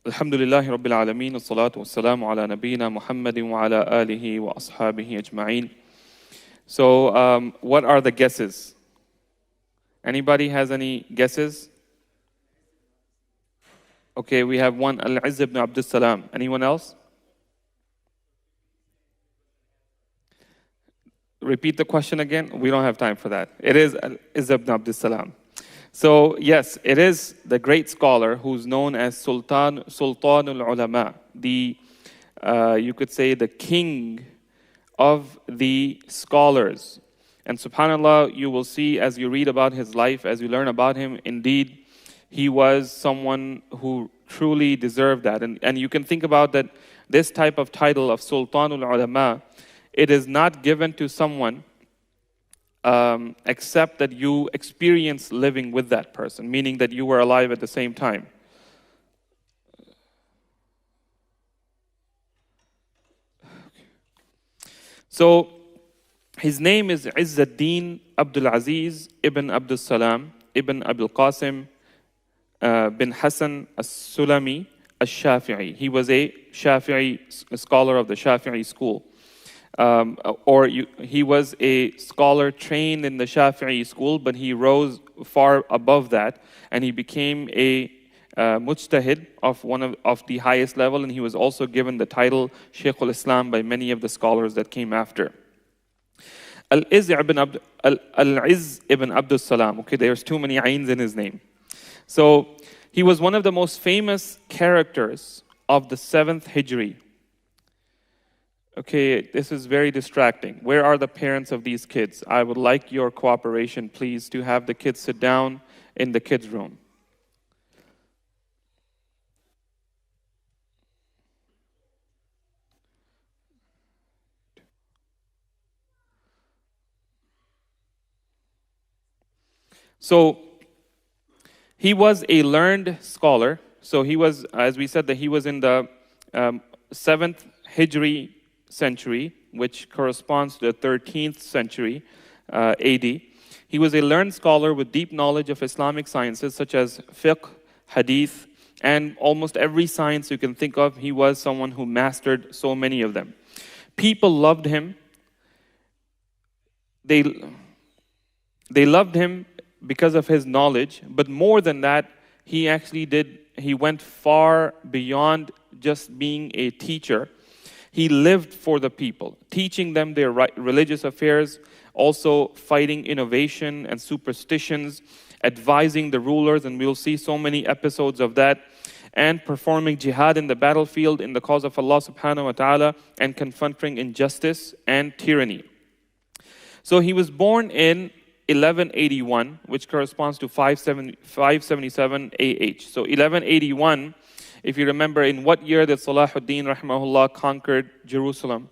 Alhamdulillahi Rabbil Alameen, wassalatu wassalamu ala nabiyyina Muhammadin wa ala alihi wa ashabihi ajma'in. So, what are the guesses? Anybody has any guesses? Okay, we have one, Al-Izz ibn Abdus Salam. Anyone else? Repeat the question again. We don't have time for that. It is Al-Izz ibn Abdus Salam. So, yes, it is the great scholar who's known as Sultanul Ulama, you could say the king of the scholars. And subhanAllah, you will see as you read about his life, as you learn about him, indeed, he was someone who truly deserved that. And you can think about that this type of title of Sultanul Ulama, it is not given to someone except that you experience living with that person, meaning that you were alive at the same time. So, his name is Izzuddin Abdul Aziz ibn Abdul Salam ibn Abdul Qasim bin Hassan as-Sulami al-Shafi'i. He was a Shafi'i scholar of the Shafi'i school. He was a scholar trained in the Shafi'i school, but he rose far above that, and he became a mujtahid of the highest level, and he was also given the title Shaykh al-Islam by many of the scholars that came after. Al-Izz ibn Abdul Salam. Okay, there's too many ayns in his name. So he was one of the most famous characters of the 7th Hijri. Okay, this is very distracting. Where are the parents of these kids? I would like your cooperation, please, to have the kids sit down in the kids' room. So, he was a learned scholar. So he was, as we said, that he was in the 7th Hijri century, which corresponds to the 13th century AD. He was a learned scholar with deep knowledge of Islamic sciences such as fiqh, hadith, and almost every science you can think of. He was someone who mastered so many of them. People loved him. They loved him because of his knowledge, but more than that, he went far beyond just being a teacher. He lived for the people, teaching them their religious affairs, also fighting innovation and superstitions, advising the rulers, and we'll see so many episodes of that, and performing jihad in the battlefield in the cause of Allah subhanahu wa ta'ala, and confronting injustice and tyranny. So he was born in 1181, which corresponds to 577 AH. So 1181, if you remember, in what year did Salahuddin rahimahullah conquered Jerusalem?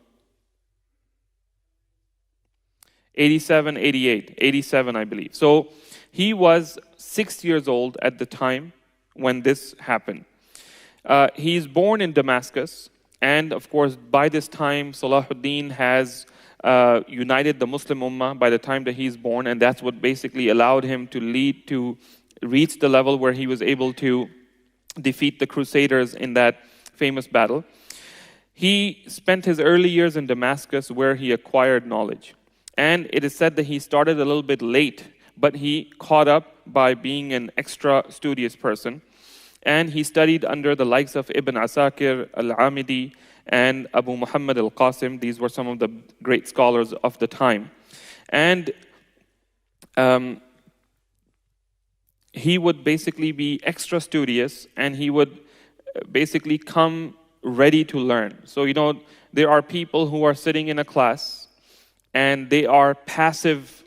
87, 88, 87 I believe. So he was 6 years old at the time when this happened. He's born in Damascus, and of course by this time Salahuddin has united the Muslim Ummah by the time that he's born, and that's what basically allowed him to reach the level where he was able to defeat the Crusaders in that famous battle. He spent his early years in Damascus where he acquired knowledge. And it is said that he started a little bit late, but he caught up by being an extra studious person. And he studied under the likes of Ibn Asakir, Al-Amidi, and Abu Muhammad al-Qasim. These were some of the great scholars of the time. And he would basically be extra studious, and he would basically come ready to learn. So, there are people who are sitting in a class, and they are passive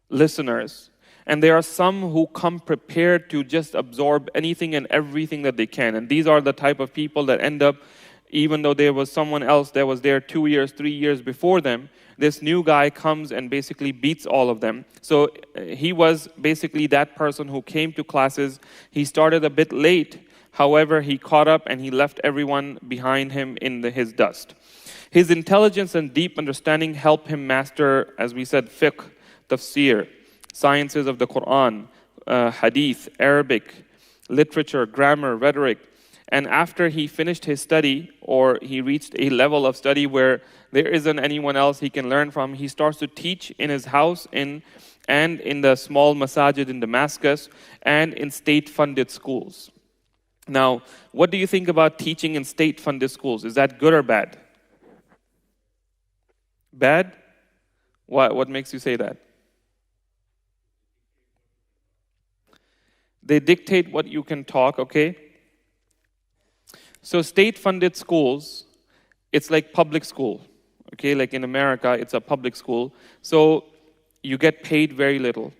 listeners. And there are some who come prepared to just absorb anything and everything that they can. And these are the type of people that end up, even though there was someone else that was there 2 years, 3 years before them, this new guy comes and basically beats all of them. So he was basically that person who came to classes. He started a bit late. However, he caught up and he left everyone behind him in his dust. His intelligence and deep understanding helped him master, as we said, fiqh, tafsir, sciences of the Quran, hadith, Arabic, literature, grammar, rhetoric, And after he finished his study, or he reached a level of study where there isn't anyone else he can learn from, he starts to teach in his house and in the small masajid in Damascus and in state-funded schools. Now, what do you think about teaching in state-funded schools? Is that good or bad? Bad? What makes you say that? They dictate what you can talk, okay? So state-funded schools, it's like public school, okay? Like in America, it's a public school. So you get paid very little.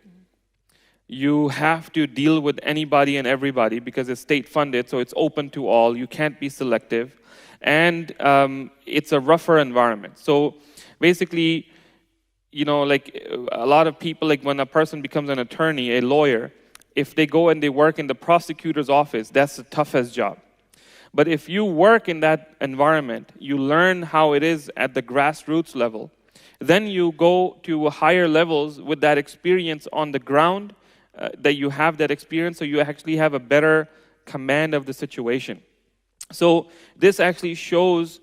You have to deal with anybody and everybody because it's state-funded, so it's open to all. You can't be selective. And it's a rougher environment. So basically, you know, like a lot of people, like when a person becomes an attorney, a lawyer, if they go and they work in the prosecutor's office, that's the toughest job. But if you work in that environment, you learn how it is at the grassroots level, then you go to higher levels with that experience on the ground, that you have that experience, so you actually have a better command of the situation. So this actually shows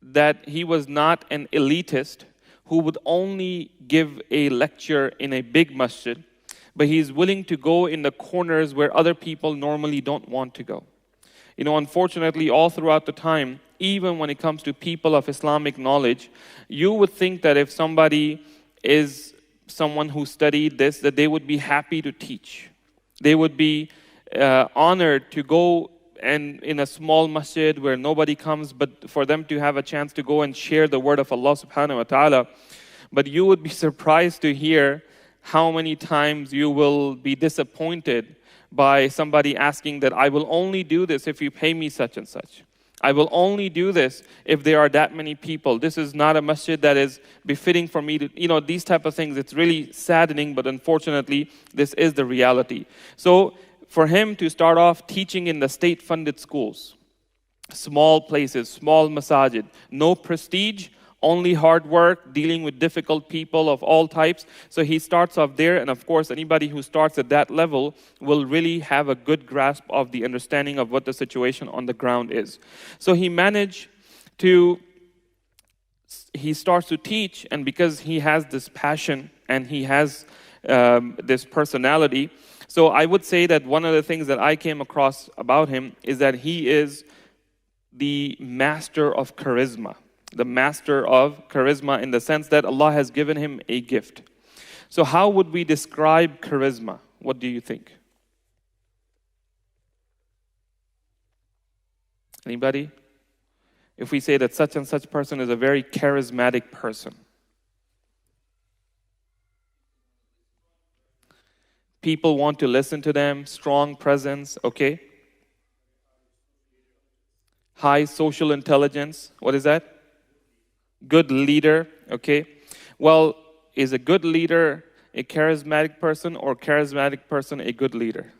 that he was not an elitist who would only give a lecture in a big masjid, but he's willing to go in the corners where other people normally don't want to go. You know, unfortunately, all throughout the time, even when it comes to people of Islamic knowledge, you would think that if somebody is someone who studied this, that they would be happy to teach. They would be honored to go and in a small masjid where nobody comes, but for them to have a chance to go and share the word of Allah subhanahu wa ta'ala. But you would be surprised to hear how many times you will be disappointed by somebody asking that I will only do this if you pay me such and such. I will only do this if there are that many people. This is not a masjid that is befitting for me to, you know, these type of things. It's really saddening, but unfortunately, this is the reality. So for him to start off teaching in the state-funded schools, small places, small masajid, no prestige, only hard work, dealing with difficult people of all types. So he starts off there, and of course, anybody who starts at that level will really have a good grasp of the understanding of what the situation on the ground is. So he starts to teach, and because he has this passion and he has this personality, so I would say that one of the things that I came across about him is that he is the master of charisma. The master of charisma in the sense that Allah has given him a gift. So how would we describe charisma? What do you think? Anybody? If we say that such and such person is a very charismatic person. People want to listen to them, strong presence, okay? High social intelligence, what is that? Good leader, okay? Well, is a good leader a charismatic person or charismatic person a good leader?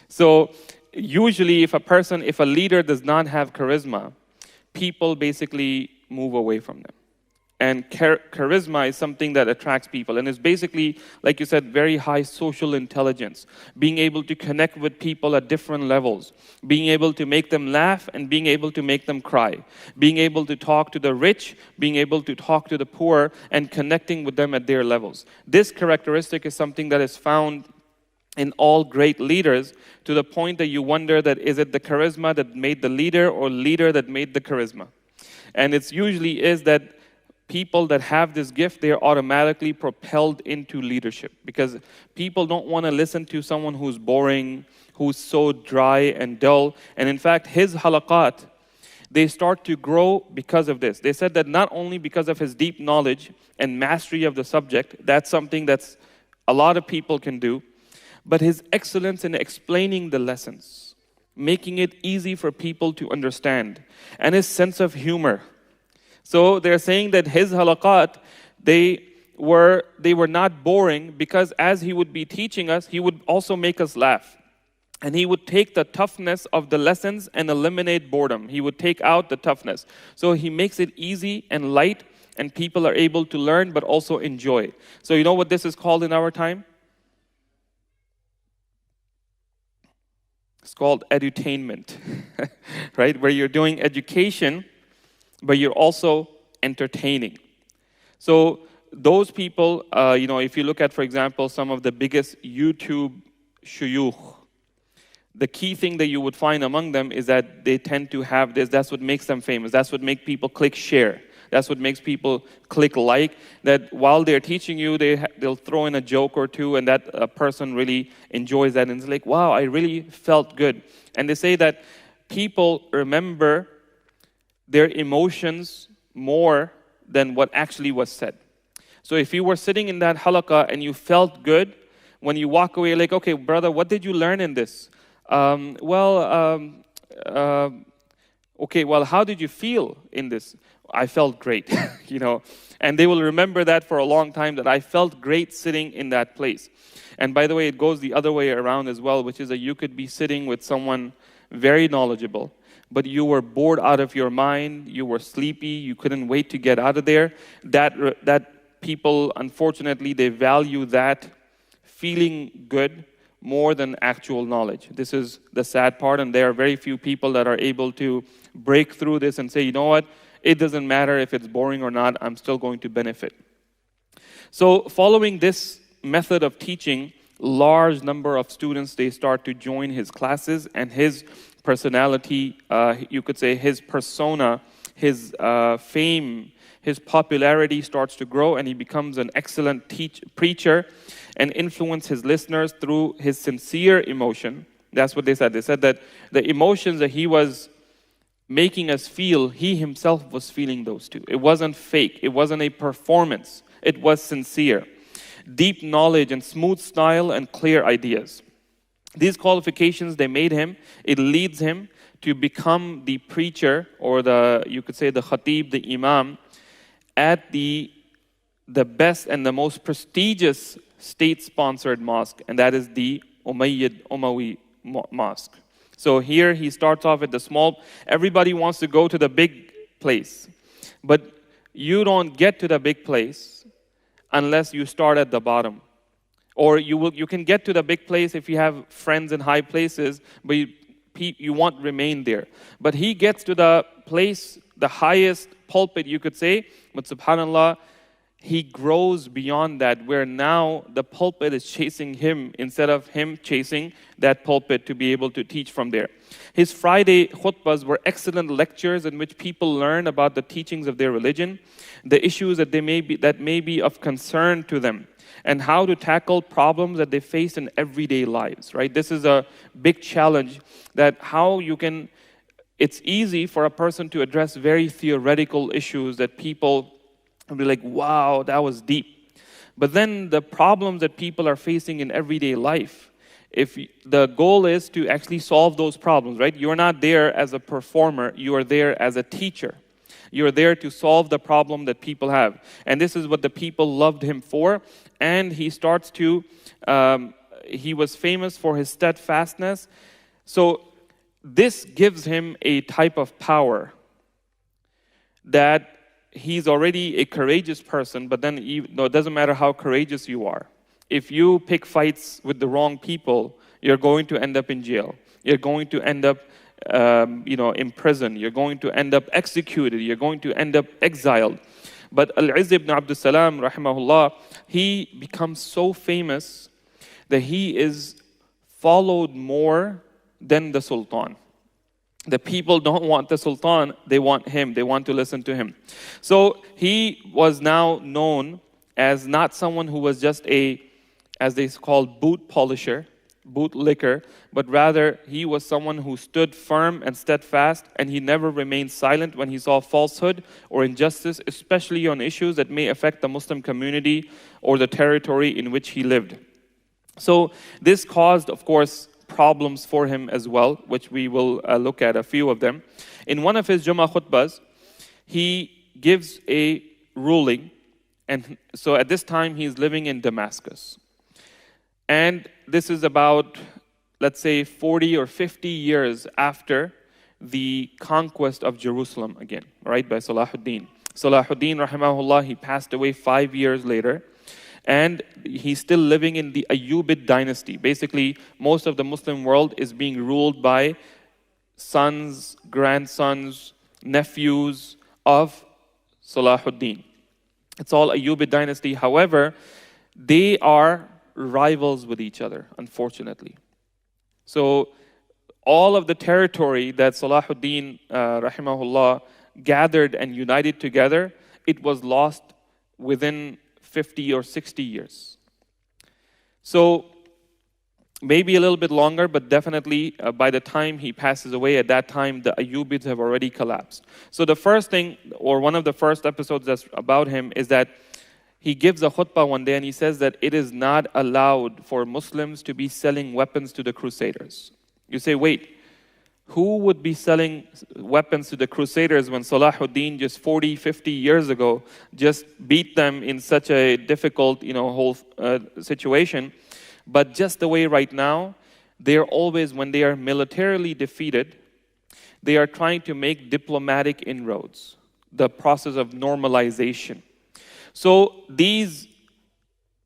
So usually if a leader does not have charisma, people basically move away from them. And charisma is something that attracts people. And it's basically, like you said, very high social intelligence. Being able to connect with people at different levels. Being able to make them laugh and being able to make them cry. Being able to talk to the rich, being able to talk to the poor, and connecting with them at their levels. This characteristic is something that is found in all great leaders, to the point that you wonder that is it the charisma that made the leader or leader that made the charisma? And it usually is that people that have this gift, they are automatically propelled into leadership, because people don't want to listen to someone who's boring, who's so dry and dull. And in fact, his halaqat, they start to grow because of this. They said that not only because of his deep knowledge and mastery of the subject, that's something that's a lot of people can do, but his excellence in explaining the lessons, making it easy for people to understand, and his sense of humor. So they're saying that his halaqat, they were not boring, because as he would be teaching us, he would also make us laugh. And he would take the toughness of the lessons and eliminate boredom. He would take out the toughness. So he makes it easy and light, and people are able to learn but also enjoy. So you know what this is called in our time? It's called edutainment, right? Where you're doing education, but you're also entertaining. So those people, if you look at, for example, some of the biggest YouTube shuyukh, the key thing that you would find among them is that they tend to have this. That's what makes them famous. That's what makes people click share. That's what makes people click like. That while they're teaching you, they'll throw in a joke or two, and that person really enjoys that. And it's like, wow, I really felt good. And they say that people remember their emotions more than what actually was said. So if you were sitting in that halaqah and you felt good, when you walk away, like, okay, brother, what did you learn in this? Okay, well, how did you feel in this? I felt great, And they will remember that for a long time, that I felt great sitting in that place. And by the way, it goes the other way around as well, which is that you could be sitting with someone very knowledgeable, but you were bored out of your mind, you were sleepy, you couldn't wait to get out of there. That people, unfortunately, they value that feeling good more than actual knowledge. This is the sad part, and there are very few people that are able to break through this and say, you know what, it doesn't matter if it's boring or not, I'm still going to benefit. So following this method of teaching, large number of students, they start to join his classes, and his personality, you could say his persona, his fame, his popularity starts to grow, and he becomes an excellent preacher and influence his listeners through his sincere emotion. That's what they said. They said that the emotions that he was making us feel, he himself was feeling those too. It wasn't fake. It wasn't a performance. It was sincere. Deep knowledge and smooth style and clear ideas. These qualifications, they made him, it leads him to become the preacher, or you could say the khatib, the imam, at the best and the most prestigious state-sponsored mosque, and that is the Umayyad mosque. So here he starts off at the small. Everybody wants to go to the big place, but you don't get to the big place unless you start at the bottom. Or you can get to the big place if you have friends in high places, but you won't remain there. But he gets to the place, the highest pulpit, you could say, but subhanAllah, he grows beyond that, where now the pulpit is chasing him instead of him chasing that pulpit to be able to teach from there. His Friday khutbahs were excellent lectures in which people learn about the teachings of their religion, the issues that may be of concern to them, and how to tackle problems that they face in everyday lives, right? This is a big challenge, that how you can, it's easy for a person to address very theoretical issues that people will be like, wow, that was deep. But then the problems that people are facing in everyday life, if the goal is to actually solve those problems, right? You're not there as a performer, you are there as a teacher. You're there to solve the problem that people have. And this is what the people loved him for. And he starts to, he was famous for his steadfastness. So this gives him a type of power that he's already a courageous person, but then it doesn't matter how courageous you are. If you pick fights with the wrong people, you're going to end up in jail. You're going to end up in prison. You're going to end up executed. You're going to end up exiled. But Al-Izz ibn Abdul Salam, rahimahullah, he becomes so famous that he is followed more than the Sultan. The people don't want the Sultan, they want him. They want to listen to him. So he was now known as not someone who was just as they call, boot polisher, boot licker, but rather he was someone who stood firm and steadfast, and he never remained silent when he saw falsehood or injustice, especially on issues that may affect the Muslim community or the territory in which he lived. So this caused, of course, problems for him as well, which we will look at a few of them. In one of his Jummah khutbahs, he gives a ruling, and so at this time he's living in Damascus. And this is about, let's say, 40 or 50 years after the conquest of Jerusalem again, right, by Salahuddin. Salahuddin, rahimahullah, he passed away 5 years later. And he's still living in the Ayyubid dynasty. Basically, most of the Muslim world is being ruled by sons, grandsons, nephews of Salahuddin. It's all Ayyubid dynasty. However, they are rivals with each other, unfortunately. So all of the territory that Salahuddin, rahimahullah, gathered and united together, it was lost within 50 or 60 years. So maybe a little bit longer, but definitely by the time he passes away, at that time, the Ayyubids have already collapsed. So the first thing, or one of the first episodes that's about him, is that he gives a khutbah one day and he says that it is not allowed for Muslims to be selling weapons to the Crusaders. You say, wait, who would be selling weapons to the Crusaders when Salahuddin just 40, 50 years ago just beat them in such a difficult, whole situation? But just the way right now, they're always, when they are militarily defeated, they are trying to make diplomatic inroads, the process of normalization. So these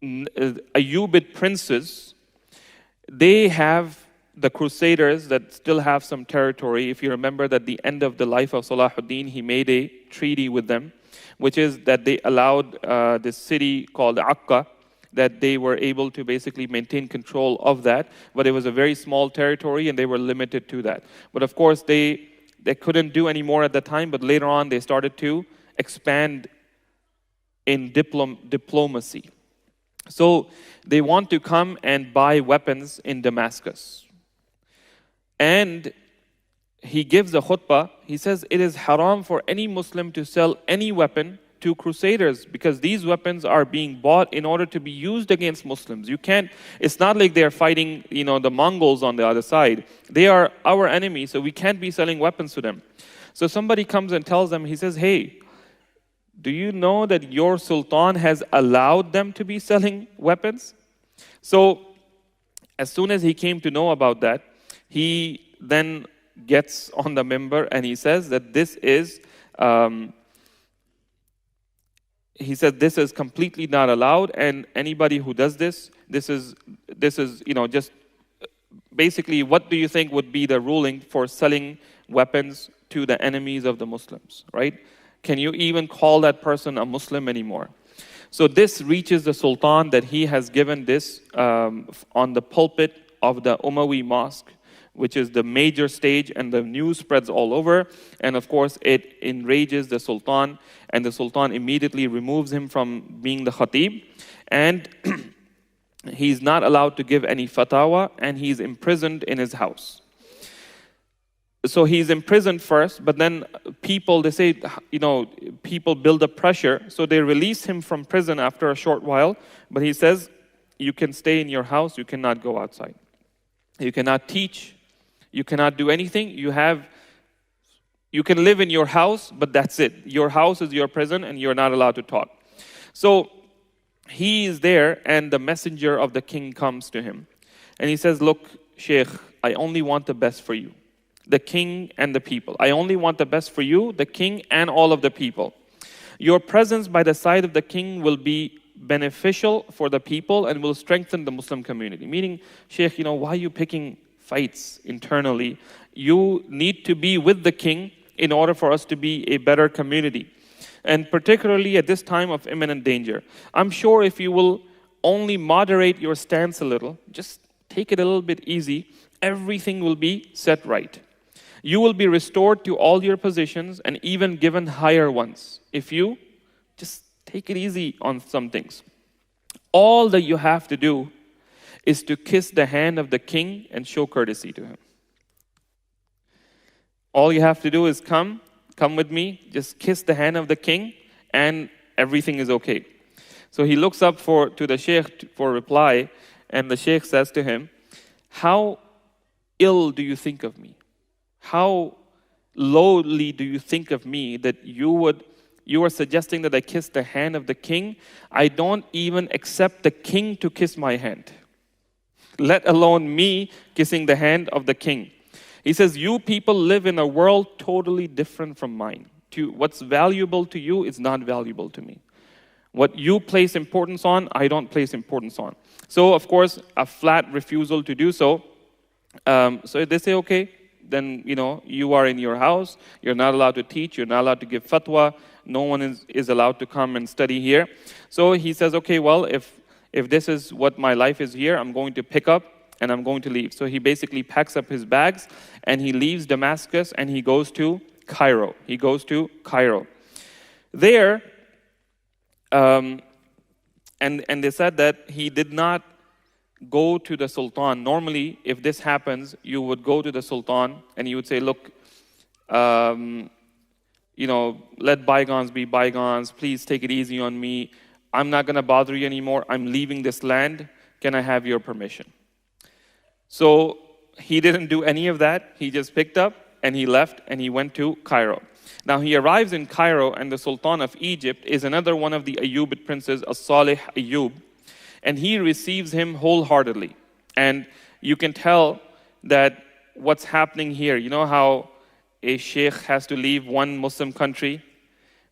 Ayyubid princes, they have the Crusaders that still have some territory. If you remember that the end of the life of Salahuddin, he made a treaty with them, which is that they allowed this city called Akka, that they were able to basically maintain control of that. But it was a very small territory and they were limited to that. But of course, they couldn't do any more at the time, but later on they started to expand in diplomacy. So they want to come and buy weapons in Damascus. And he gives a khutbah. He says it is haram for any Muslim to sell any weapon to Crusaders because these weapons are being bought in order to be used against Muslims. You can't, it's not like they're fighting, the Mongols on the other side. They are our enemy, so we can't be selling weapons to them. So somebody comes and tells them, he says, hey, do you know that your sultan has allowed them to be selling weapons? So as soon as he came to know about that, he then gets on the minbar and he says that this is completely not allowed, and anybody who does this is just basically, what do you think would be the ruling for selling weapons to the enemies of the Muslims, right? Can you even call that person a Muslim anymore? So this reaches the Sultan that he has given this on the pulpit of the Umayya mosque, which is the major stage, and the news spreads all over. And of course, it enrages the Sultan, and the Sultan immediately removes him from being the Khatib. And he's not allowed to give any fatwa, and he's imprisoned in his house. So he's imprisoned first, but then people, they say, people build up pressure. So they release him from prison after a short while. But he says, you can stay in your house, you cannot go outside. You cannot teach, you cannot do anything. You can live in your house, but that's it. Your house is your prison and you're not allowed to talk. So he is there and the messenger of the king comes to him. And he says, look, Sheikh, I only want the best for you. The king and the people. I only want the best for you, the king and all of the people. Your presence by the side of the king will be beneficial for the people and will strengthen the Muslim community. Meaning, Sheikh, why are you picking fights internally? You need to be with the king in order for us to be a better community. And particularly at this time of imminent danger. I'm sure if you will only moderate your stance a little, just take it a little bit easy, everything will be set right. You will be restored to all your positions and even given higher ones if you just take it easy on some things. All that you have to do is to kiss the hand of the king and show courtesy to him. All you have to do is come with me, just kiss the hand of the king and everything is okay. So he looks up to the sheikh for reply, and the sheikh says to him, how ill do you think of me? How lowly do you think of me that you are suggesting that I kiss the hand of the king? I don't even accept the king to kiss my hand, let alone me kissing the hand of the king. He says, you people live in a world totally different from mine. What's valuable to you is not valuable to me. What you place importance on, I don't place importance on. So, of course, a flat refusal to do so. So they say, okay, then, you are in your house. You're not allowed to teach. You're not allowed to give fatwa. No one is allowed to come and study here. So he says, okay, well, if this is what my life is here, I'm going to pick up and I'm going to leave. So he basically packs up his bags and he leaves Damascus and he goes to Cairo. There, and they said that he did not go to the Sultan. Normally, if this happens, you would go to the Sultan and you would say, look, let bygones be bygones. Please take it easy on me. I'm not going to bother you anymore. I'm leaving this land. Can I have your permission? So he didn't do any of that. He just picked up and he left and he went to Cairo. Now he arrives in Cairo and the Sultan of Egypt is another one of the Ayyubid princes, As-Salih Ayyub. And he receives him wholeheartedly. And you can tell that what's happening here, you know how a sheikh has to leave one Muslim country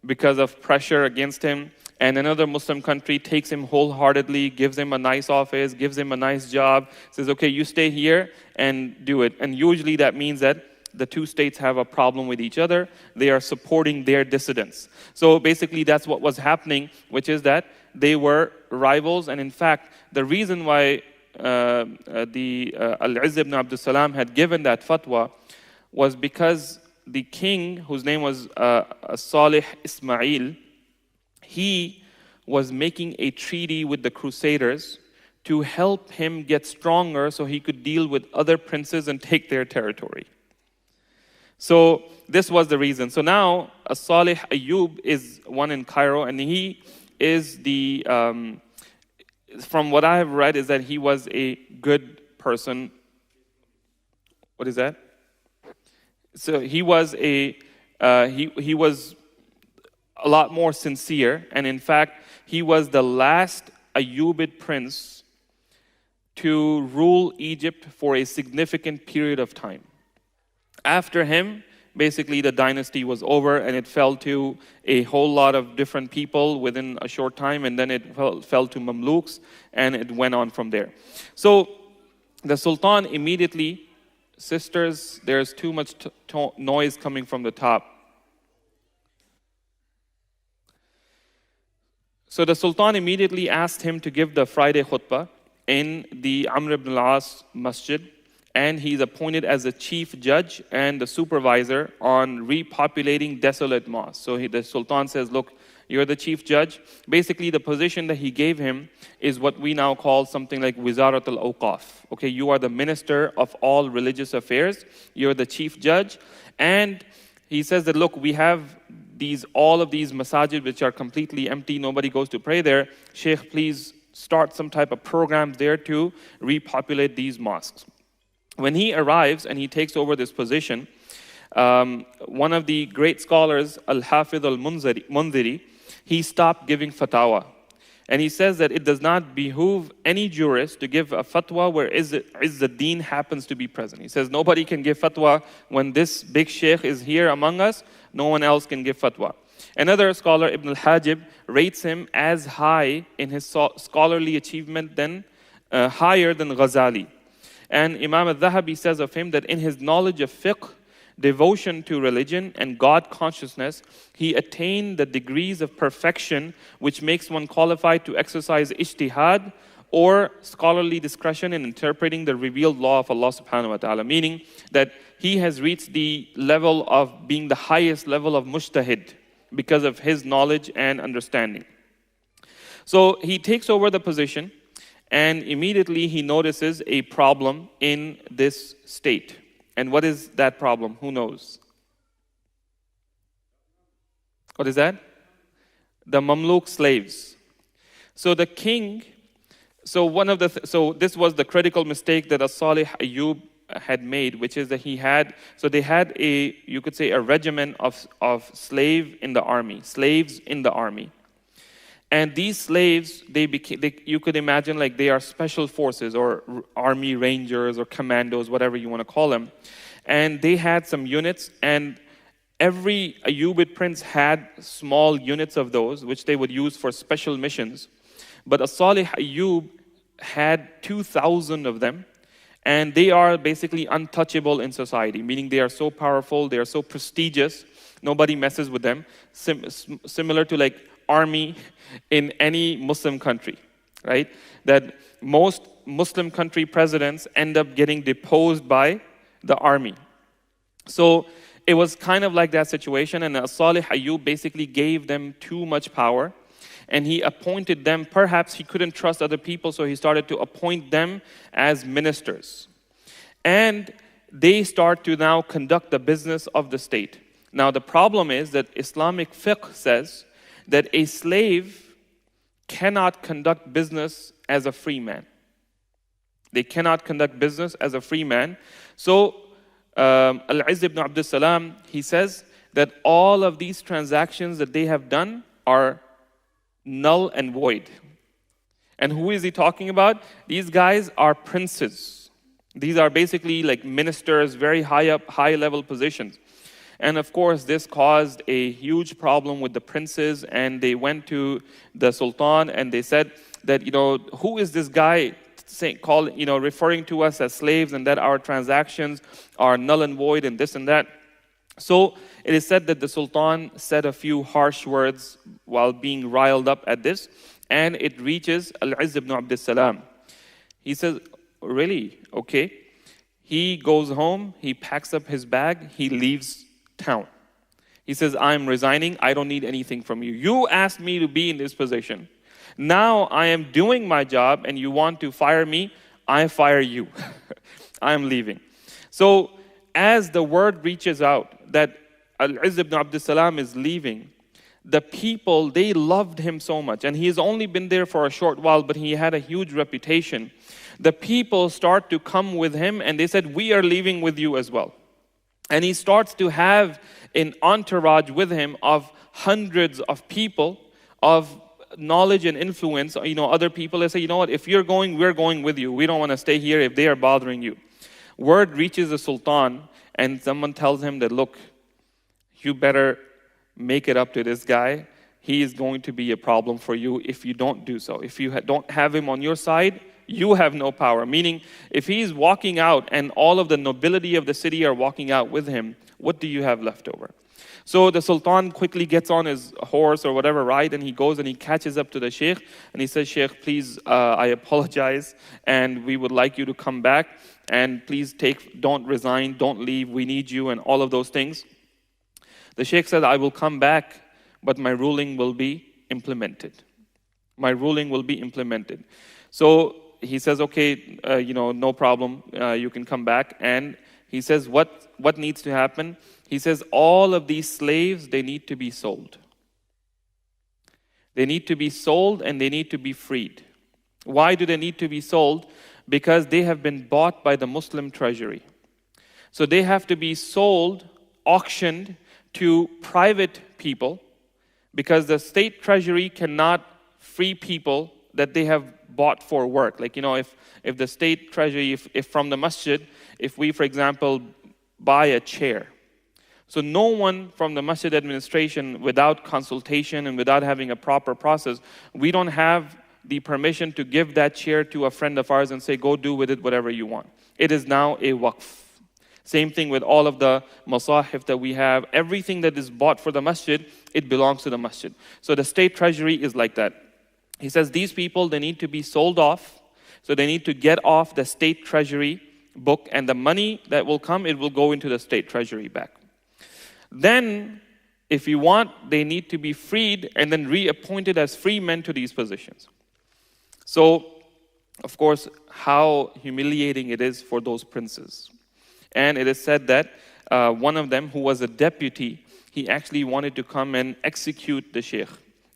because of pressure against him, and another Muslim country takes him wholeheartedly, gives him a nice office, gives him a nice job, says, okay, you stay here and do it. And usually that means that the two states have a problem with each other. They are supporting their dissidents. So basically that's what was happening, which is that they were rivals. And in fact, the reason why Al-Izz ibn Abdul Salam had given that fatwa was because the king, whose name was Salih Ismail, he was making a treaty with the Crusaders to help him get stronger so he could deal with other princes and take their territory. So this was the reason. So now Salih Ayyub is one in Cairo, and he is the, from what I have read, is that he was a good person. What is that? So he was he was a lot more sincere, and in fact, he was the last Ayyubid prince to rule Egypt for a significant period of time. After him, basically the dynasty was over and it fell to a whole lot of different people within a short time, and then it fell to Mamluks, and it went on from there. So the Sultan immediately, sisters, there's too much noise coming from the top. So the Sultan immediately asked him to give the Friday khutbah in the Amr ibn al-As masjid, and he's appointed as the chief judge and the supervisor on repopulating desolate mosques. So the Sultan says, look, you're the chief judge. Basically, the position that he gave him is what we now call something like Wizarat al-Awqaf. Okay, you are the minister of all religious affairs. You're the chief judge. And he says that, look, we have all of these masajid which are completely empty. Nobody goes to pray there. Sheikh, please start some type of programs there to repopulate these mosques. When he arrives and he takes over this position, one of the great scholars, Al-Hafidh al-Mundhiri, he stopped giving fatwa. And he says that it does not behoove any jurist to give a fatwa where Izz-ad-Din happens to be present. He says nobody can give fatwa when this big sheikh is here among us. No one else can give fatwa. Another scholar, Ibn al-Hajib, rates him as high in his scholarly achievement higher than Ghazali. And Imam al-Dhahabi says of him that in his knowledge of fiqh, devotion to religion, and God consciousness, he attained the degrees of perfection which makes one qualified to exercise ijtihad or scholarly discretion in interpreting the revealed law of Allah subhanahu wa ta'ala. Meaning that he has reached the level of being the highest level of mujtahid because of his knowledge and understanding. So he takes over the position, and immediately he notices a problem in this state. And what is that problem? Who knows? What is that? The Mamluk slaves. So the king, so this was the critical mistake that As-Salih Ayyub had made, which is that they had you could say a regiment of slaves in the army. And these slaves, you could imagine like they are special forces or army rangers or commandos, whatever you want to call them. And they had some units, and Every Ayyubid prince had small units of those, which they would use for special missions. But As-Salih Ayyub had 2,000 of them, and they are basically untouchable in society, meaning they are so powerful, they are so prestigious, nobody messes with them, similar to like army in any Muslim country, right? That most Muslim country presidents end up getting deposed by the army. So it was kind of like that situation, and As-Salih Ayyub basically gave them too much power, and he appointed them. Perhaps he couldn't trust other people, so he started to appoint them as ministers. And they start to now conduct the business of the state. Now the problem is that Islamic fiqh says that a slave cannot conduct business as a free man. They cannot conduct business as a free man. So Al-Izz ibn Abdul Salam, he says that all of these transactions that they have done are null and void. And who is he talking about? These guys are princes. These are basically like ministers, very high up, high level positions. And of course, this caused a huge problem with the princes, and they went to the Sultan and they said that, who is this guy referring to us as slaves, and that our transactions are null and void and this and that. So it is said that the Sultan said a few harsh words while being riled up at this, and it reaches Al-Izz ibn Abdul Salam. He says, really? Okay. He goes home, he packs up his bag, he leaves town. He says, I'm resigning, I don't need anything from you. You asked me to be in this position. Now I am doing my job and you want to fire me, I fire you. I am leaving. So as the word reaches out that Al-Izz ibn Abdul Salam is leaving, the people, they loved him so much. And he has only been there for a short while, but he had a huge reputation. The people start to come with him and they said, we are leaving with you as well. And he starts to have an entourage with him of hundreds of people of knowledge and influence. Other people, they say, you know what, if you're going, we're going with you. We don't want to stay here if they are bothering you. Word reaches the Sultan and someone tells him that, look, you better make it up to this guy. He is going to be a problem for you if you don't do so. If you don't have him on your side, you have no power. Meaning, if he's walking out and all of the nobility of the city are walking out with him, what do you have left over? So the Sultan quickly gets on his horse or whatever ride, and he goes and he catches up to the Sheikh and he says, Sheikh, please, I apologize and we would like you to come back, and please don't resign, don't leave, we need you, and all of those things. The Sheikh said, I will come back, but my ruling will be implemented. My ruling will be implemented. So he says, okay, no problem, you can come back. And he says, what needs to happen? He says, all of these slaves, they need to be sold. They need to be sold and they need to be freed. Why do they need to be sold? Because they have been bought by the Muslim treasury. So they have to be sold, auctioned to private people, because the state treasury cannot free people that they have bought for work. Like, if the state treasury, if from the masjid, if we, for example, buy a chair, so no one from the masjid administration, without consultation and without having a proper process, we don't have the permission to give that chair to a friend of ours and say, go do with it whatever you want. It is now a waqf. Same thing with all of the masahif that we have. Everything that is bought for the masjid, it belongs to the masjid. So the state treasury is like that. He says these people, they need to be sold off. So they need to get off the state treasury book, and the money that will come, it will go into the state treasury back. Then, if you want, they need to be freed and then reappointed as free men to these positions. So, of course, how humiliating it is for those princes. And it is said that one of them, who was a deputy, he actually wanted to come and execute the sheikh.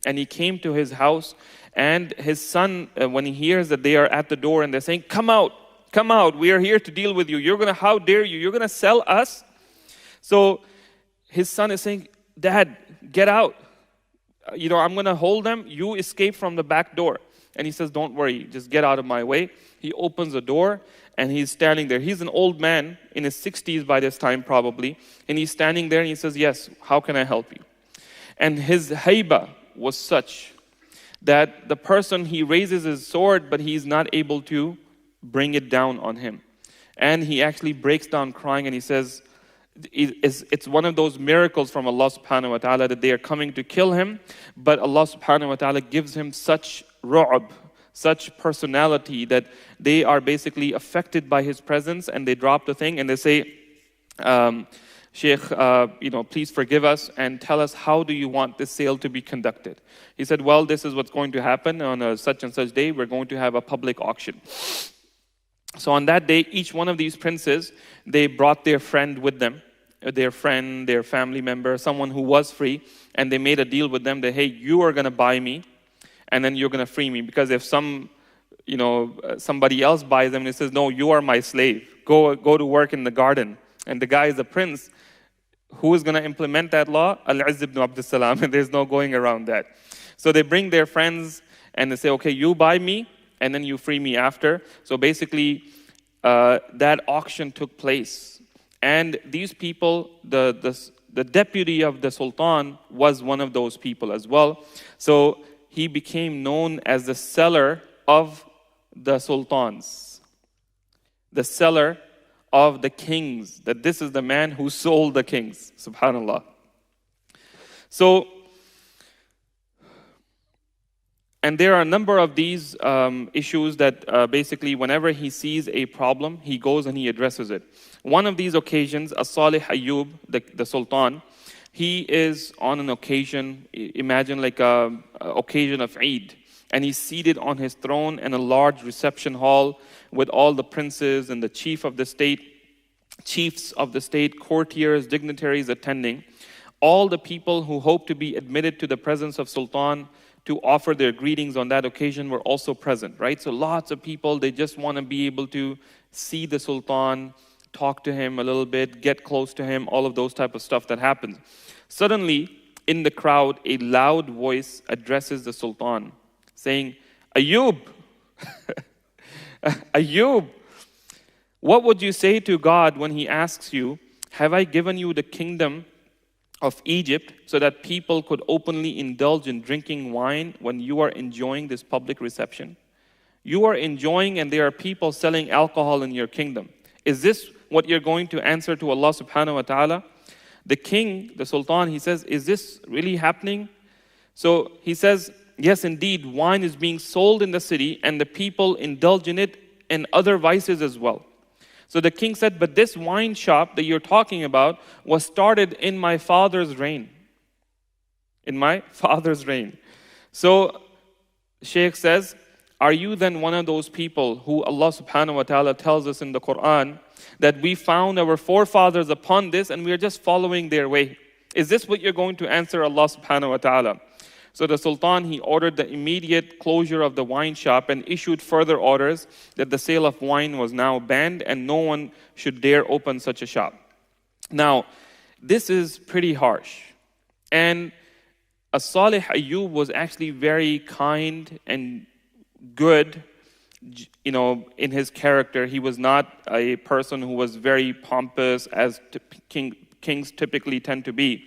And he came to his house, and his son, when he hears that they are at the door and they're saying, come out, we are here to deal with you. How dare you? You're going to sell us? So his son is saying, Dad, get out. I'm going to hold them. You escape from the back door. And he says, don't worry, just get out of my way. He opens the door, and he's standing there. He's an old man in his 60s by this time probably, and he's standing there and he says, yes, how can I help you? And his haiba was such that the person, he raises his sword, but he's not able to bring it down on him. And he actually breaks down crying and he says, it's one of those miracles from Allah subhanahu wa ta'ala that they are coming to kill him, but Allah subhanahu wa ta'ala gives him such ru'ab, such personality that they are basically affected by his presence, and they drop the thing and they say, Sheikh, please forgive us and tell us, how do you want this sale to be conducted? He said, well, this is what's going to happen on a such and such day. We're going to have a public auction. So on that day, each one of these princes, they brought their friend with them, their friend, their family member, someone who was free, and they made a deal with them that, hey, you are going to buy me, and then you're going to free me. Because if somebody else buys them and he says, no, you are my slave, go to work in the garden, and the guy is a prince, who is going to implement that law? Al-Izz ibn Abdus Salam, and there's no going around that. So they bring their friends and they say, okay, you buy me, and then you free me after. So basically, that auction took place. And these people, the deputy of the Sultan was one of those people as well. So he became known as the seller of the sultans. The seller of the kings. That this is the man who sold the kings. Subhanallah. So, and there are a number of these issues that basically whenever he sees a problem, he goes and he addresses it. One of these occasions, As-Salih Ayyub, the Sultan, he is on an occasion, imagine like an occasion of Eid, and he's seated on his throne in a large reception hall with all the princes and the chiefs of the state, courtiers, dignitaries attending. All the people who hope to be admitted to the presence of Sultan to offer their greetings on that occasion were also present, right? So lots of people, they just want to be able to see the Sultan, talk to him a little bit, get close to him, all of those type of stuff that happens. Suddenly, in the crowd, a loud voice addresses the Sultan, saying, Ayyub, Ayyub, what would you say to God when he asks you, have I given you the kingdom of Egypt so that people could openly indulge in drinking wine when you are enjoying this public reception? You are enjoying and there are people selling alcohol in your kingdom. Is this what you're going to answer to Allah subhanahu wa ta'ala? The king, the Sultan, he says, is this really happening? So he says, yes, indeed, wine is being sold in the city and the people indulge in it and other vices as well. So the king said, but this wine shop that you're talking about was started in my father's reign. In my father's reign. So Shaykh says, are you then one of those people who Allah subhanahu wa ta'ala tells us in the Quran that we found our forefathers upon this and we are just following their way? Is this what you're going to answer Allah subhanahu wa ta'ala? So the Sultan, he ordered the immediate closure of the wine shop and issued further orders that the sale of wine was now banned and no one should dare open such a shop. Now, this is pretty harsh. And As-Salih Ayyub was actually very kind and good, in his character. He was not a person who was very pompous as kings typically tend to be.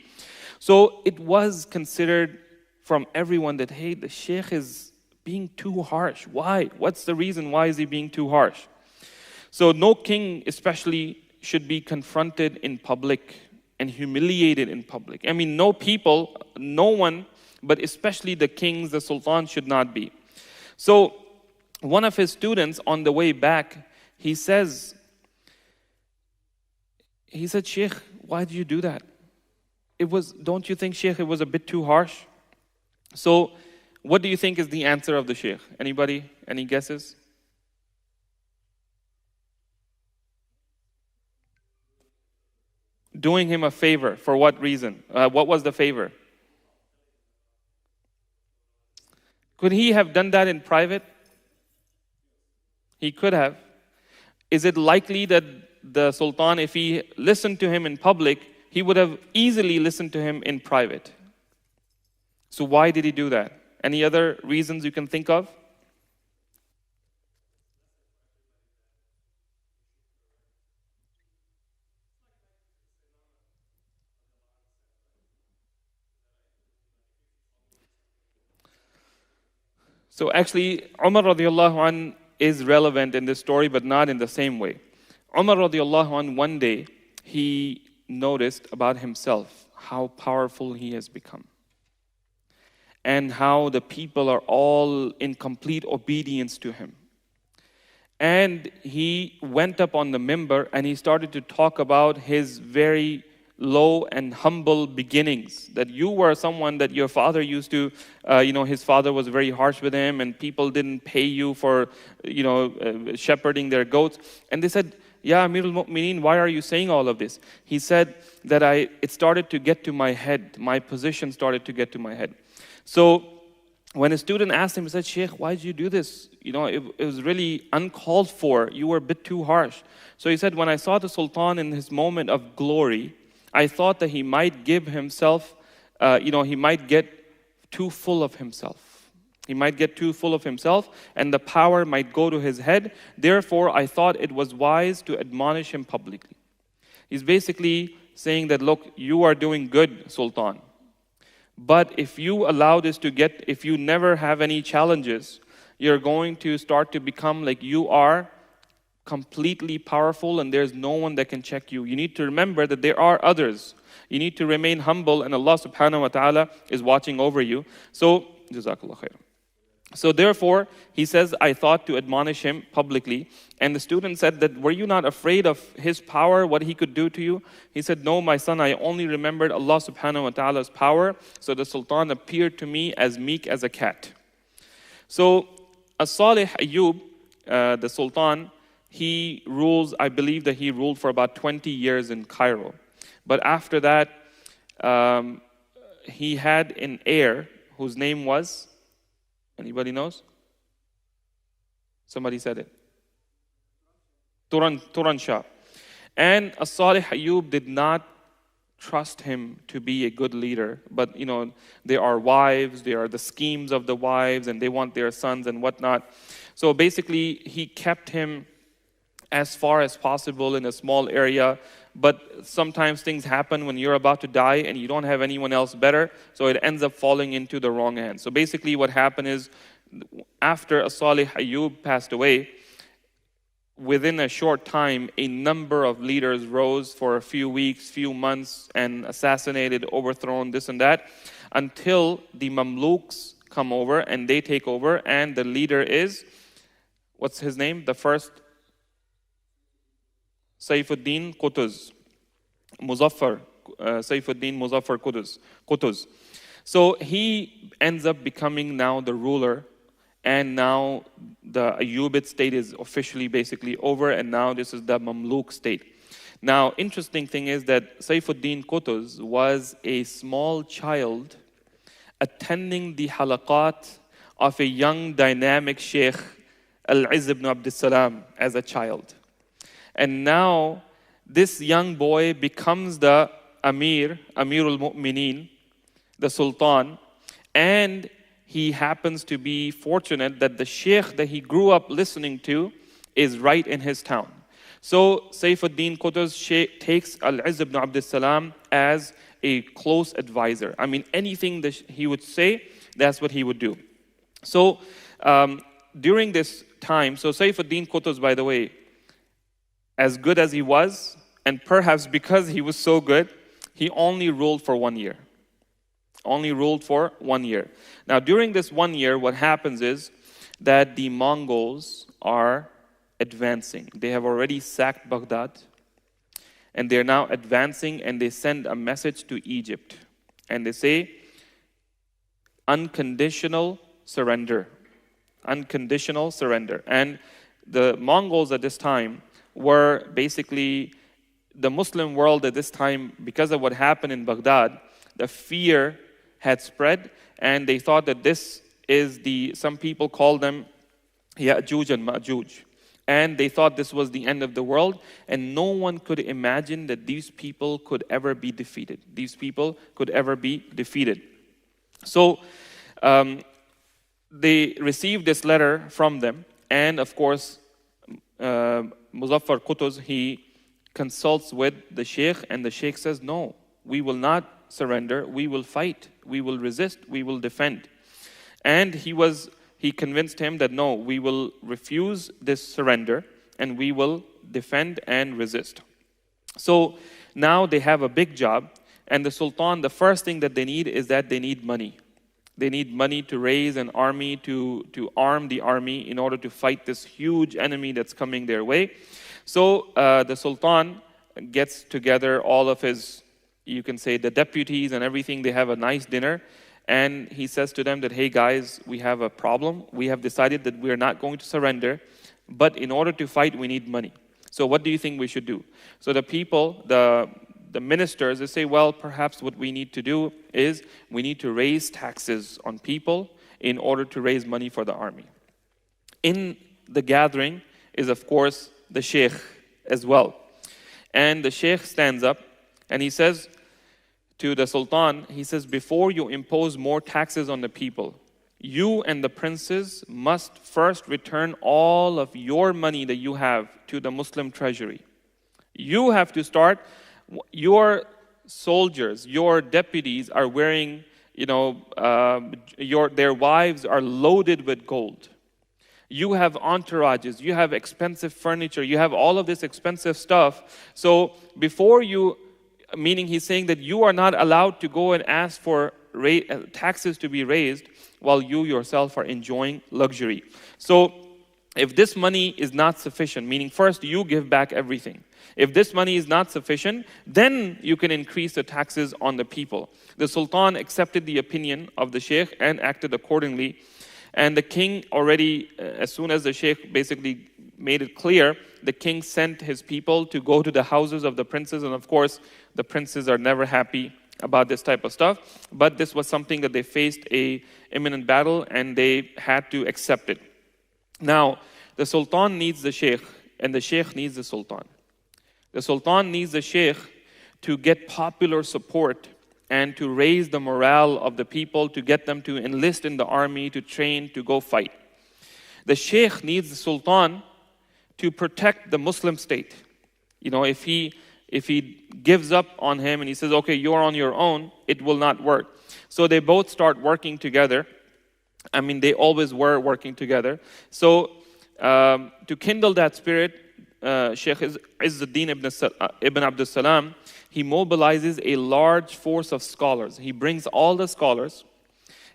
So it was considered from everyone that, hey, the sheikh is being too harsh. Why? What's the reason? Why is he being too harsh? So no king especially should be confronted in public and humiliated in public. I mean, no one, but especially the kings, the sultan should not be. So one of his students on the way back, he said, Sheikh, why did you do that? Don't you think, Sheikh, it was a bit too harsh? So, what do you think is the answer of the Sheikh? Anybody? Any guesses? Doing him a favor. For what reason? What was the favor? Could he have done that in private? He could have. Is it likely that the Sultan, if he listened to him in public, he would have easily listened to him in private? So why did he do that? Any other reasons you can think of? So actually, Umar radiallahu anh is relevant in this story, but not in the same way. Umar radiallahu anh, one day, he noticed about himself how powerful he has become. And how the people are all in complete obedience to him. And he went up on the mimbar and he started to talk about his very low and humble beginnings. That you were someone that your father used to, his father was very harsh with him and people didn't pay you for, shepherding their goats. And they said, Ya Amir al-Mu'mineen, why are you saying all of this? He said that it started to get to my head. My position started to get to my head. So when a student asked him, he said, Sheikh, why did you do this? It was really uncalled for. You were a bit too harsh. So he said, when I saw the Sultan in his moment of glory, I thought that he might give himself, he might get too full of himself. He might get too full of himself and the power might go to his head. Therefore, I thought it was wise to admonish him publicly. He's basically saying that, look, you are doing good, Sultan. But if you allow this if you never have any challenges, you're going to start to become like you are completely powerful and there's no one that can check you. You need to remember that there are others. You need to remain humble and Allah subhanahu wa ta'ala is watching over you. So, Jazakallah khair. So therefore, he says, I thought to admonish him publicly. And the student said that, were you not afraid of his power, what he could do to you? He said, no, my son, I only remembered Allah subhanahu wa ta'ala's power. So the Sultan appeared to me as meek as a cat. So As-Salih Ayyub, the Sultan, he rules, I believe that he ruled for about 20 years in Cairo. But after that, he had an heir whose name was, anybody knows? Somebody said it. Turan Shah. And As-Salih Ayyub did not trust him to be a good leader. But, there are wives, there are the schemes of the wives, and they want their sons and whatnot. So basically, he kept him as far as possible in a small area. But sometimes things happen when you're about to die and you don't have anyone else better. So it ends up falling into the wrong hands. So basically what happened is, after As-Salih Ayyub passed away, within a short time, a number of leaders rose for a few weeks, few months, and assassinated, overthrown, this and that, until the Mamluks come over and they take over, and the leader is, what's his name? The first, Saifuddin Qutuz. Saifuddin Muzaffar Qutuz. So he ends up becoming now the ruler. And now the Ayyubid state is officially basically over, and now this is the Mamluk state. Now, interesting thing is that Saifuddin Qutuz was a small child attending the halaqat of a young dynamic Sheikh Al-Izz ibn Abdul Salam as a child. And now this young boy becomes the Amir al-Mu'mineen, the Sultan, and he happens to be fortunate that the sheikh that he grew up listening to is right in his town. So Saifuddin Qutuz takes Al-Izz ibn Abdul Salam as a close advisor. I mean, anything that he would say, that's what he would do. So during this time, so Saifuddin Qutuz, by the way, as good as he was, and perhaps because he was so good, he only ruled for 1 year. Only ruled for 1 year. Now, during this 1 year, what happens is that the Mongols are advancing. They have already sacked Baghdad, and they're now advancing, and they send a message to Egypt. And they say, unconditional surrender. Unconditional surrender. And the Mongols at this time were basically the Muslim world at this time, because of what happened in Baghdad, the fear had spread, and they thought that this is some people call them Ya'juj and Ma'juj. And they thought this was the end of the world, and no one could imagine that these people could ever be defeated. These people could ever be defeated. So they received this letter from them, and of course, Muzaffar Qutuz, he consults with the sheikh, and the sheikh says, no, we will not surrender, we will fight, we will resist, we will defend. And he he convinced him that no, we will refuse this surrender and we will defend and resist. So now they have a big job, and the Sultan, the first thing that they need is that they need money. They need money to raise an army, to arm the army in order to fight this huge enemy that's coming their way. So the Sultan gets together all of his, you can say, the deputies and everything. They have a nice dinner. And he says to them that, hey guys, we have a problem. We have decided that we're not going to surrender. But in order to fight, we need money. So what do you think we should do? So the people, the ministers, they say, well, perhaps what we need to do is we need to raise taxes on people in order to raise money for the army. In the gathering is, of course, the sheikh as well. And the sheikh stands up and he says to the sultan, he says, before you impose more taxes on the people, you and the princes must first return all of your money that you have to the Muslim treasury. You have to start. Your soldiers, your deputies are wearing, their wives are loaded with gold. You have entourages, you have expensive furniture, you have all of this expensive stuff. So before you, meaning he's saying that you are not allowed to go and ask for taxes to be raised while you yourself are enjoying luxury. So if this money is not sufficient, meaning first you give back everything. If this money is not sufficient, then you can increase the taxes on the people. The Sultan accepted the opinion of the Sheikh and acted accordingly. And the king already, as soon as the Sheikh basically made it clear, the king sent his people to go to the houses of the princes. And of course, the princes are never happy about this type of stuff. But this was something that they faced a imminent battle and they had to accept it. Now, the Sultan needs the Sheikh and the Sheikh needs the Sultan. The Sultan needs the Sheikh to get popular support and to raise the morale of the people, to get them to enlist in the army, to train, to go fight. The Sheikh needs the Sultan to protect the Muslim state. If he gives up on him and he says, okay, you're on your own, it will not work. So they both start working together. I mean, they always were working together. So to kindle that spirit, Sheikh Izzuddin ibn Abdul Salam, he mobilizes a large force of scholars. He brings all the scholars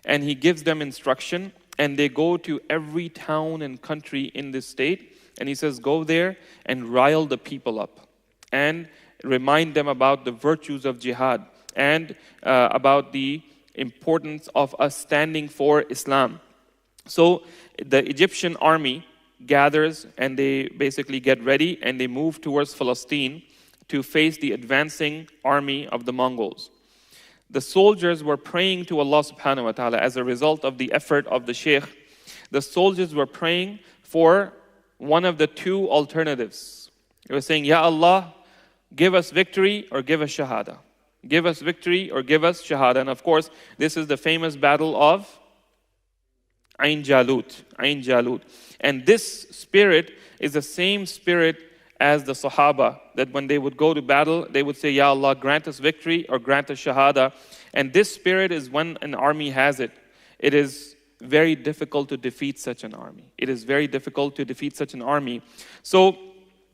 and he gives them instruction, and they go to every town and country in this state, and he says, go there and rile the people up and remind them about the virtues of jihad and about the importance of us standing for Islam. So the Egyptian army gathers and they basically get ready and they move towards Palestine to face the advancing army of the Mongols. The soldiers were praying to Allah subhanahu wa ta'ala as a result of the effort of the Sheikh. The soldiers were praying for one of the two alternatives. They were saying, Ya Allah, give us victory or give us shahada. Give us victory or give us shahada. And of course, this is the famous battle of Ain Jalut. And this spirit is the same spirit as the Sahaba, that when they would go to battle, they would say, Ya Allah, grant us victory or grant us shahada. And this spirit is when an army has it. It is very difficult to defeat such an army. It is very difficult to defeat such an army. So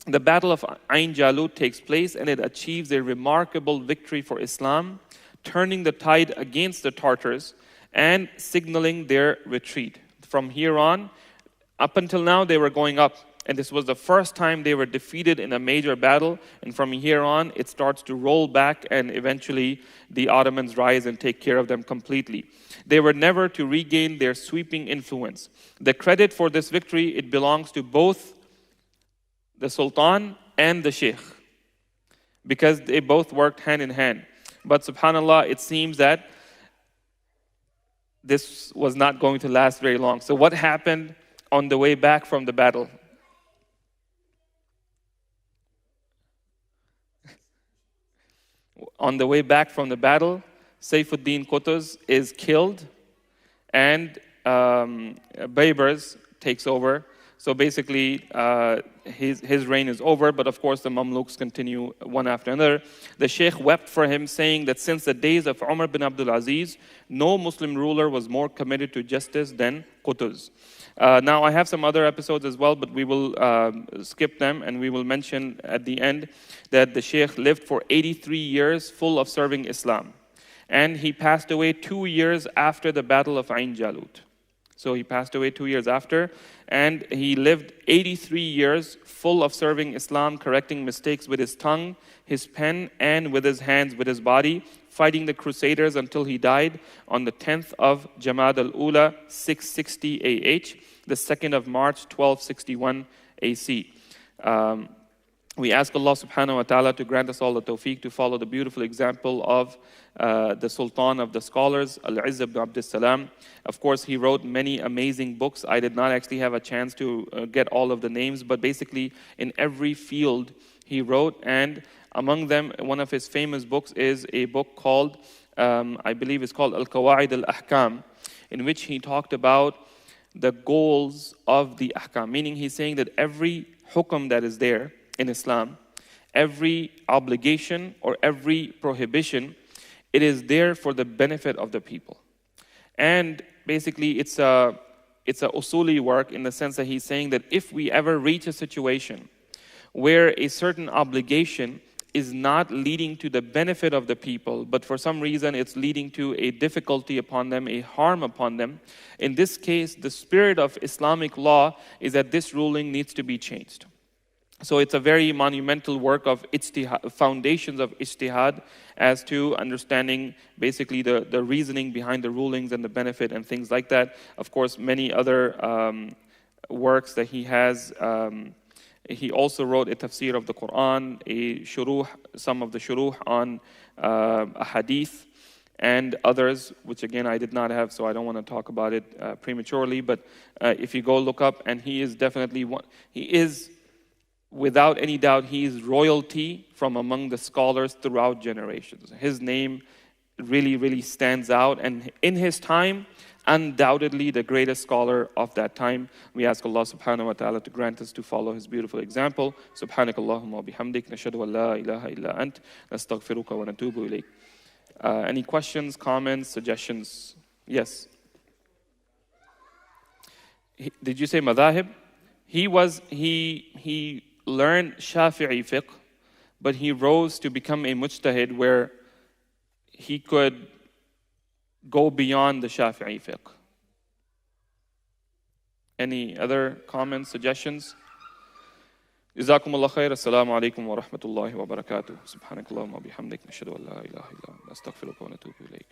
the battle of Ain Jalut takes place and it achieves a remarkable victory for Islam, turning the tide against the Tartars and signaling their retreat. From here on, up until now, they were going up. And this was the first time they were defeated in a major battle. And from here on, it starts to roll back and eventually the Ottomans rise and take care of them completely. They were never to regain their sweeping influence. The credit for this victory, it belongs to both the Sultan and the Sheikh, because they both worked hand in hand. But subhanAllah, it seems that this was not going to last very long. So what happened on the way back from the battle? On the way back from the battle, Saifuddin Qutuz is killed and Baybars takes over. So basically, his reign is over, but of course the Mamluks continue one after another. The Sheikh wept for him, saying that since the days of Umar bin Abdul Aziz, no Muslim ruler was more committed to justice than Qutuz. Now, I have some other episodes as well, but we will skip them, and we will mention at the end that the Sheikh lived for 83 years full of serving Islam. And he passed away 2 years after the Battle of Ain Jalut. So he passed away 2 years after, and he lived 83 years full of serving Islam, correcting mistakes with his tongue, his pen, and with his hands, with his body, fighting the Crusaders until he died on the 10th of Jamad al-Ula, 660 AH, the 2nd of March, 1261 AC. We ask Allah subhanahu wa ta'ala to grant us all the tawfiq to follow the beautiful example of the Sultan of the scholars, Al-Izz ibn Abd salam. Of course, he wrote many amazing books. I did not actually have a chance to get all of the names, but basically in every field he wrote, and among them, one of his famous books is a book called, I believe it's called Al-Qawa'id al-Ahkam, in which he talked about the goals of the ahkam, meaning he's saying that every hukm that is there in Islam, every obligation or every prohibition, it is there for the benefit of the people. And basically it's a usuli work in the sense that he's saying that if we ever reach a situation where a certain obligation is not leading to the benefit of the people, but for some reason it's leading to a difficulty upon them, a harm upon them. In this case, the spirit of Islamic law is that this ruling needs to be changed. So it's a very monumental work of ijtihad, foundations of ijtihad, as to understanding basically the reasoning behind the rulings and the benefit and things like that. Of course, many other works that he has. He also wrote a tafsir of the Quran, a shuruh, some of the shuruh on a hadith, and others, which again I did not have, so I don't want to talk about it prematurely. But if you go look up, and he is definitely one, he is, without any doubt, he is royalty from among the scholars throughout generations. His name really, really stands out, and in his time, undoubtedly the greatest scholar of that time. We ask Allah subhanahu wa ta'ala to grant us to follow his beautiful example. Subhanakallahumma wa bihamdik, nashhadu an la ilaha illa ant, nastaghfiruka wa natubu ilayk. Any questions, comments, suggestions? Yes. Did you say madhahib? He learned Shafi'i fiqh, but he rose to become a mujtahid where he could go beyond the Shafi'i fiqh. Any other comments, suggestions? Jazakumullah khair. Assalamu alaikum wa rahmatullahi wa barakatuh. Subhanakallahumma bihamdik. Nashhadu an la ilaha illa anta. Astaghfiruka wa natubu ilayk.